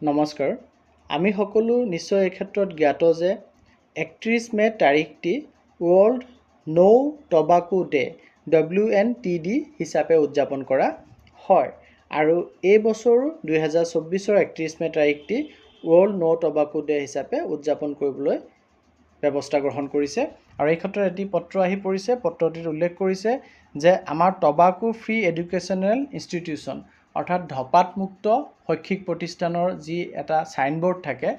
নমস্কাৰ। আমি সকলো নিশ্চয় এই ক্ষেত্ৰত জ্ঞাত যে 31 মে তাৰিখটি ৱৰ্ল্ড নো টবাকো ডে WNTD হিচাপে উদযাপন কৰা হয় আৰু এই বছৰো 2024ৰ 31 মে তাৰিখটি ৱৰ্ল্ড নো টবাকো ডে হিচাপে উদযাপন কৰিবলৈ ব্যৱস্থা গ্ৰহণ কৰিছে আৰু এই ক্ষেত্ৰত এটি পত্ৰ আহি পৰিছে। পত্ৰটিত উল্লেখ কৰিছে যে আমাৰ টবাকো ফ্ৰী এডুকেশ্যনেল ইনষ্টিটিউশ্যন অৰ্থাৎ ধঁপাতমুক্ত শৈক্ষিক প্ৰতিষ্ঠানৰ যি এটা চাইনবোৰ্ড থাকে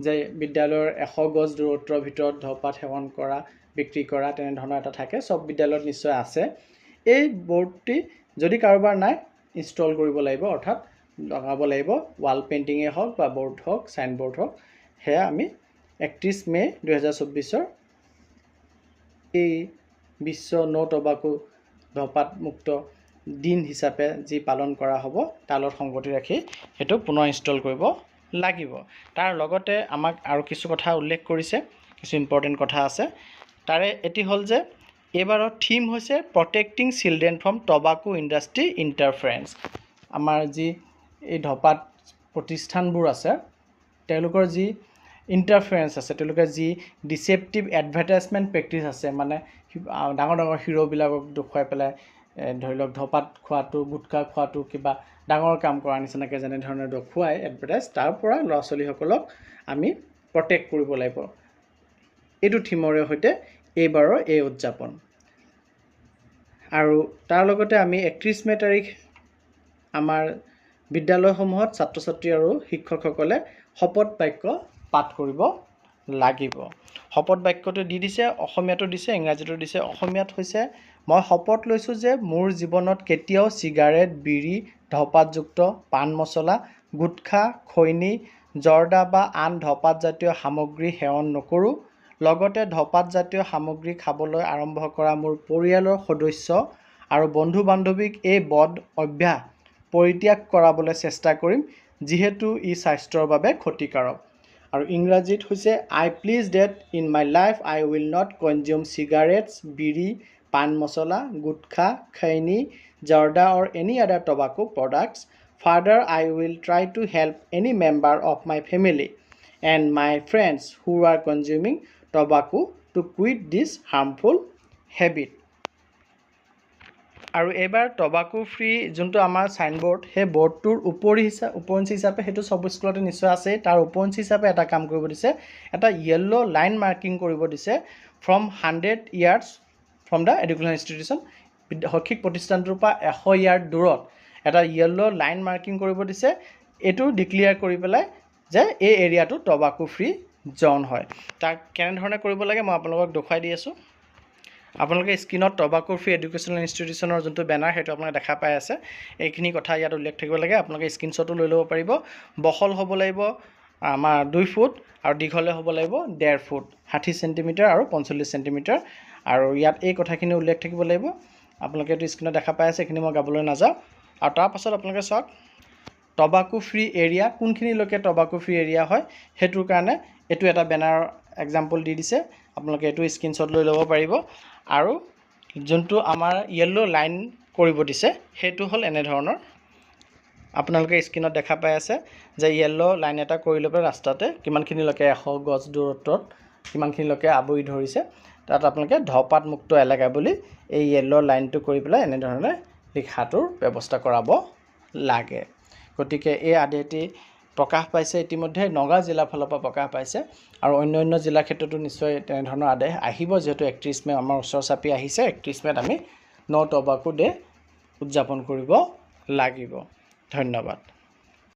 যে বিদ্যালয়ৰ 100 গজ দূৰত্বৰ ভিতৰত ধঁপাত সেৱন কৰা বিক্ৰী কৰা তেনেধৰণৰ এটা থাকে, সব বিদ্যালয়ত নিশ্চয় আছে। এই বৰ্ডটি যদি কাৰোবাৰ নাই ইনষ্টল কৰিব লাগিব, অৰ্থাৎ লগাব লাগিব। ৱাল পেইণ্টিঙে হওক বা বৰ্ড হওক, চাইনবোৰ্ড হওক, সেয়া আমি 31 মে 2024ৰ এই বিশ্ব নো টবাকো ধঁপাতমুক্ত দিন হিচাপে যি পালন কৰা হ'ব তাৰ লগত সংগতি ৰাখি সেইটো পুনৰ ইনষ্টল কৰিব লাগিব। তাৰ লগতে আমাক আৰু কিছু কথা উল্লেখ কৰিছে, কিছু ইম্পৰ্টেণ্ট কথা আছে। তাৰে এটি হ'ল যে এইবাৰৰ থিম হৈছে protecting children from tobacco industry ইণ্টাৰফাৰেঞ্চ। আমাৰ যি এই ধঁপাত প্ৰতিষ্ঠানবোৰ আছে তেওঁলোকৰ যি ইণ্টাৰফাৰেঞ্চ আছে, তেওঁলোকে যি ডিচেপ্টিভ এডভাৰটাইজমেণ্ট প্ৰেক্টিচ আছে, মানে ডাঙৰ ডাঙৰ হিৰোবিলাকক দেখুৱাই পেলাই ধৰি লওক ধঁপাত খোৱাটো, গুটখা খোৱাটো কিবা ডাঙৰ কাম কৰাৰ নিচিনাকৈ যেনেধৰণে দেখুৱাই এডভাৰটাইজ, তাৰ পৰা ল'ৰা ছোৱালীসকলক আমি প্ৰটেক্ট কৰিব লাগিব। এইটো থিমৰে সৈতে এইবাৰৰ এই উদযাপন। আৰু তাৰ লগতে আমি 31 মে তাৰিখ আমাৰ বিদ্যালয়সমূহত ছাত্ৰ ছাত্ৰী আৰু শিক্ষকসকলে শপত বাক্য পাঠ কৰিব লাগিব। শপত বাক্যটো দি দিছে, অসমীয়াটো দিছে, ইংৰাজীটো দিছে। অসমীয়াত হৈছে মই শপত লৈছোঁ যে মোৰ জীৱনত কেতিয়াও চিগাৰেট, বিড়ি, ধঁপাতযুক্ত পাণ মছলা, গুটখা, খৈনী, জৰ্দা বা আন ধঁপাতজাতীয় সামগ্ৰী সেৱন নকৰোঁ। লগতে ধঁপাতজাতীয় সামগ্ৰী খাবলৈ আৰম্ভ কৰা মোৰ পৰিয়ালৰ সদস্য আৰু বন্ধু বান্ধৱীক এই বদ অভ্যাস পৰিত্যাগ কৰাবলৈ চেষ্টা কৰিম, যিহেতু ই স্বাস্থ্যৰ বাবে ক্ষতিকাৰক। আৰু ইংৰাজীত হৈছে I pledge that in my life I will not consume cigarettes, bidi, pan masala, gutkha, khaini, jarda or any other tobacco products. Further, I will try to help any member of my family and my friends who are consuming tobacco to quit this harmful habit. আৰু এইবাৰ tobacco free যোনটো আমাৰ signboard, সেই বৰ্ডটোৰ উপৰঞ্চি হিচাপে সেইটো সব স্কুলতে নিশ্চয় আছে। তাৰ উপৰঞ্চি হিচাপে এটা কাম কৰিব দিছে, এটা য়েল্ল' লাইন মাৰ্কিং কৰিব দিছে from 100 yards from the education institution. শৈক্ষিক প্ৰতিষ্ঠানটোৰ পৰা 100 ইয়াৰ্ড দূৰত এটা য়েল্ল' লাইন মাৰ্কিং কৰিব দিছে। এইটো ডিক্লিয়াৰ কৰি পেলাই যে এই এৰিয়াটো টবাকো ফ্ৰী জ'ন হয়। তাক কেনেধৰণে কৰিব লাগে মই আপোনালোকক দেখুৱাই দি আছোঁ। আপোনালোকে স্ক্ৰীনত টবাকো ফ্ৰী এডুকেশ্যনেল ইনষ্টিটিউশ্যনৰ যোনটো বেনাৰ সেইটো আপোনালোকে দেখা পাই আছে। এইখিনি কথা ইয়াত উল্লেখ থাকিব লাগে। আপোনালোকে স্ক্ৰীনশ্বটো লৈ ল'ব পাৰিব। বহল হ'ব লাগিব আমাৰ 2 ফুট আৰু দীঘলে হ'ব লাগিব 1.5 ফুট, 60 চেণ্টিমিটাৰ আৰু 45 চেণ্টিমিটাৰ। আৰু ইয়াত এই কথাখিনি উল্লেখ থাকিব লাগিব। আপোনালোকে এইটো স্ক্ৰীনত দেখা পাই আছে, এইখিনি মই গাবলৈ নাযাওঁ। আৰু তাৰ পাছত আপোনালোকে চাওক টবাকো ফ্ৰী এৰিয়া কোনখিনিলৈকে টবাকো ফ্ৰী এৰিয়া হয়, সেইটোৰ কাৰণে এইটো এটা বেনাৰ এক্সাম্পল দি দিছে। আপোনালোকে এইটো স্ক্ৰীনশ্বট লৈ ল'ব পাৰিব। আৰু যোনটো আমাৰ য়েল্ল' লাইন কৰিব দিছে সেইটো হ'ল এনেধৰণৰ। আপোনালোকে স্ক্ৰীনত দেখা পাই আছে যে য়েল্ল' লাইন এটা কৰি লৈ পেলাই ৰাস্তাতে কিমানখিনিলৈকে 100 গজ দূৰত্বত কিমানখিনিলৈকে আৱৰি ধৰিছে, তাত আপোনালোকে ধঁপাতমুক্ত এলেকা বুলি এই য়েল্ল' লাইনটো কৰি পেলাই এনেধৰণে লিখাটোৰ ব্যৱস্থা কৰাব লাগে। গতিকে এই আদেশটি প্ৰকাশ পাইছে ইতিমধ্যে নগাঁও জিলাৰ ফালৰ পৰা প্ৰকাশ পাইছে আৰু অন্য জিলাৰ ক্ষেত্ৰতো নিশ্চয় তেনেধৰণৰ আদেশ আহিব, যিহেতু 31 মে আমাৰ ওচৰ চাপি আহিছে। 31 মেত আমি নো টবাকো ডে উদযাপন কৰিব লাগিব। ধন্যবাদ।